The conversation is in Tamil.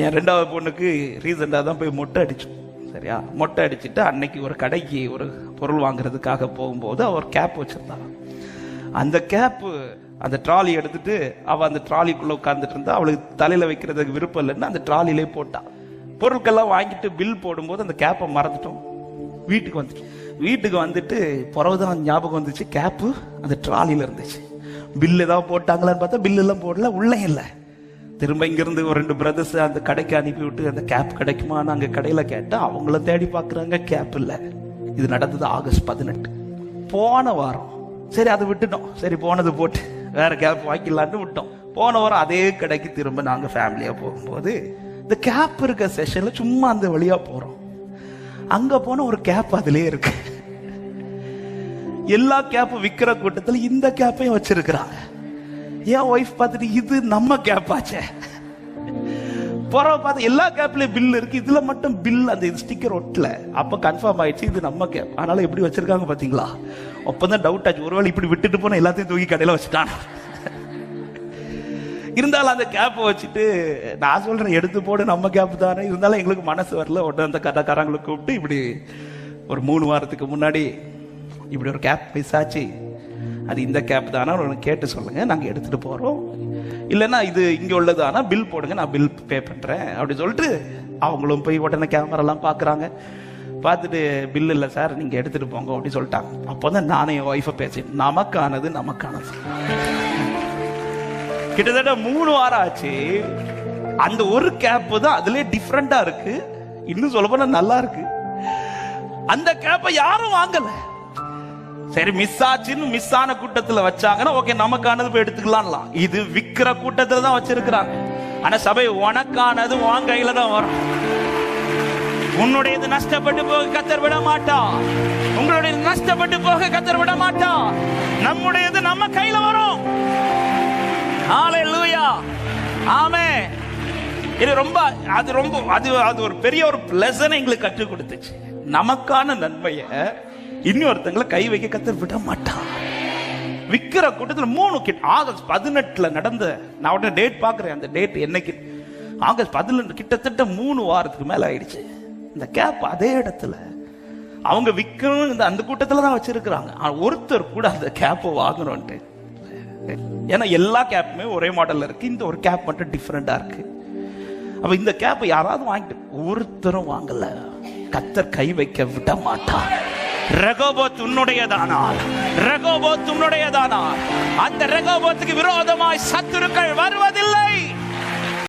என் ரெண்டாவது பொண்ணுக்கு ரீசெண்டாக தான் போய் மொட்டை அடிச்சோம். சரியா, மொட்டை அடிச்சுட்டு அன்னைக்கு ஒரு கடைக்கு ஒரு பொருள் வாங்குறதுக்காக போகும்போது அவர் கேப் வச்சிருந்தாங்க. அந்த கேப்பு அந்த ட்ராலி எடுத்துட்டு அவள் அந்த ட்ராலிக்குள்ளே உட்காந்துட்டு இருந்தா. அவளுக்கு தலையில் வைக்கிறதுக்கு விருப்பம் இல்லைன்னு அந்த ட்ராலிலே போட்டான். பொருட்கள்லாம் வாங்கிட்டு பில் போடும்போது அந்த கேப்பை மறந்துட்டோம். வீட்டுக்கு வந்துட்டு பிறகுதான் ஞாபகம் வந்துச்சு, கேப்பு அந்த ட்ராலியில் இருந்துச்சு. பில் ஏதாவது போட்டாங்களான்னு பார்த்தா பில் எல்லாம் போடல, உள்ளே இல்லை. திரும்ப இங்கிருந்து ஒரு 2 பிரதர்ஸ் அந்த கடைக்கு அனுப்பி விட்டு அந்த கேப் கிடைக்குமான்னு அங்கே கடையில் கேட்டால் அவங்கள தேடி பார்க்குறாங்க, கேப் இல்லை. இது நடந்தது ஆகஸ்ட் 18 போன வாரம். சரி, அதை விட்டுட்டோம். சரி, போனது போட்டு வேற கேப் வாங்கிக்கலான்னு விட்டோம். போன வாரம் அதே கடைக்கு திரும்ப நாங்கள் ஃபேமிலியாக போகும்போது இந்த கேப் இருக்க செஷன்ல சும்மா அந்த வழியா போறோம். அங்க போன ஒரு கேப் அதிலே இருக்கு. எல்லா கேப்பும் விற்கிற கூட்டத்தில் இந்த கேப்பையும் வச்சிருக்கிறாங்க. என் ஒய்ஃப் பார்த்துட்டு இது நம்ம கேப் ஆச்சே. பார்த்து எல்லா கேப்லயும் பில் இருக்கு, இதுல மட்டும் பில் அந்த ஸ்டிக்கர் ஒட்டல. அப்ப கன்ஃபார்ம் ஆயிடுச்சு இது நம்ம கேப். அதனால எப்படி வச்சிருக்காங்க பாத்தீங்களா? அப்பதான் டவுட் ஆச்சு, ஒருவேளை இப்படி விட்டுட்டு போன எல்லாத்தையும் தூக்கி கடையில வச்சுட்டான். இருந்தாலும் அந்த கேப்பை வச்சுட்டு நான் சொல்றேன், எடுத்து போடு நம்ம கேப் தானே. இருந்தாலும் எங்களுக்கு மனசு வரல. உடனே அந்த கடைக்காரங்களை கூப்பிட்டு இப்படி ஒரு 3 வாரத்துக்கு முன்னாடி இப்படி ஒரு கேப் மிஸ் ஆச்சு, அது இந்த கேப் தானே கேட்டு சொல்லுங்க, நாங்கள் எடுத்துட்டு போறோம். இல்லைன்னா இது இங்கே உள்ளதானா பில் போடுங்க, நான் பில் பே பண்றேன் அப்படி சொல்லிட்டு அவங்களும் போய் உடனே கேமராலாம் பார்க்குறாங்க. பார்த்துட்டு பில் இல்லை சார், நீங்கள் எடுத்துட்டு போங்க அப்படின்னு சொல்லிட்டாங்க. அப்போ தான் நானே என் ஒய்ஃபை பேசினேன், நமக்கானது. கிட்டத்தட்ட 3 வாரம் ஆச்சு. அந்த ஒரு கேப் தான் அதுல டிஃப்ரெண்டா இருக்கு. இன்னும் சொல்ல போனா நல்லா இருக்கு. அந்த கேப்பை யாரும் வாங்கல. சரி, மிஸ் ஆச்சுன்னு மிஸ் ஆன கூட்டத்துல வச்சாங்கன்னா ஓகே, நமக்கானது போய் எடுத்துக்கலாம். இது விக்கிற கூட்டத்துல தான் வச்சிருக்கிறாங்க. ஆனா சபை, உனக்கானது உன் கையில தான் வரும். உன்னுடையது நஷ்டப்பட்டு போக கத்தர் விட மாட்டான். உங்களுடையது நஷ்டப்பட்டு போக கத்தர் விட மாட்டான். நம்முடையது நம்ம கையில வரும். ஹல்லேலூயா, ஆமென். இது அது ஒரு பெரிய ஒரு பிளஸனை எங்களுக்கு கற்றுக் கொடுத்துச்சு. நமக்கான நன்மையை இன்னொருத்தங்களை கை வைக்க கத்தர் விட மாட்டான். விக்கிற கூட்டத்தில் 3 ஆகஸ்ட் 18 நடந்த, நான் உடனே டேட் பார்க்குறேன். அந்த டேட் என்னைக்கு? ஆகஸ்ட் 18. கிட்டத்தட்ட 3 வாரத்துக்கு மேல ஆயிடுச்சு. இந்த கேப் அதே இடத்துல அவங்க விற்கணும் அந்த கூட்டத்தில் தான் வச்சிருக்கிறாங்க. ஒருத்தர் கூட அந்த கேப்பை வாங்கணும்ட்டு. ஏன்னா எல்லா கேப்புமே ஒரே மாடல்ல இருக்கு, இந்த ஒரு கேப் மட்டும் டிஃப்ரெண்டா இருக்கு. அப்ப இந்த கேப்பை யாராவது வாங்கிட்டு, ஒருத்தரும் வாங்கல. கத்தர் கை வைக்க விட மாட்டான். ரெகோபோத் உன்னுடையதானால், ரெகோபோத் உன்னுடையதானால் அந்த ரெகோபோத்துக்கு விரோதமாய் சத்துருக்கள் வருவதில்லை.